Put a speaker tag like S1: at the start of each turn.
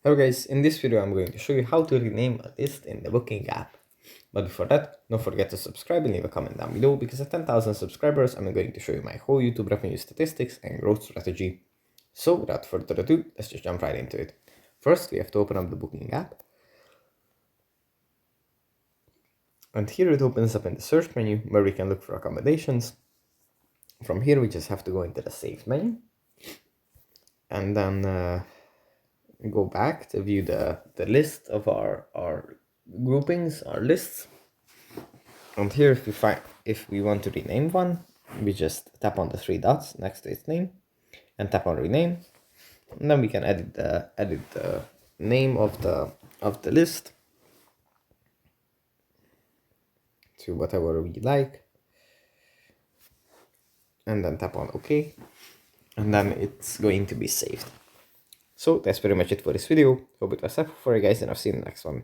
S1: Hello guys, in this video I'm going to show you how to rename a list in the Booking app. But before that, don't forget to subscribe and leave a comment down below because at 10,000 subscribers I'm going to show you my whole YouTube revenue statistics and growth strategy. So without further ado, let's just jump right into it. First, we have to open up the Booking app. And here it opens up in the search menu where we can look for accommodations. From here we just have to go into the saved menu. And then go back to view the list of our groupings, our lists. And here if we want to rename one, we just tap on the three dots next to its name and tap on rename. And then we can edit the name of the list to whatever we like. And then tap on OK. And then it's going to be saved. So that's pretty much it for this video. Hope it was helpful for you guys, and I'll see you in the next one.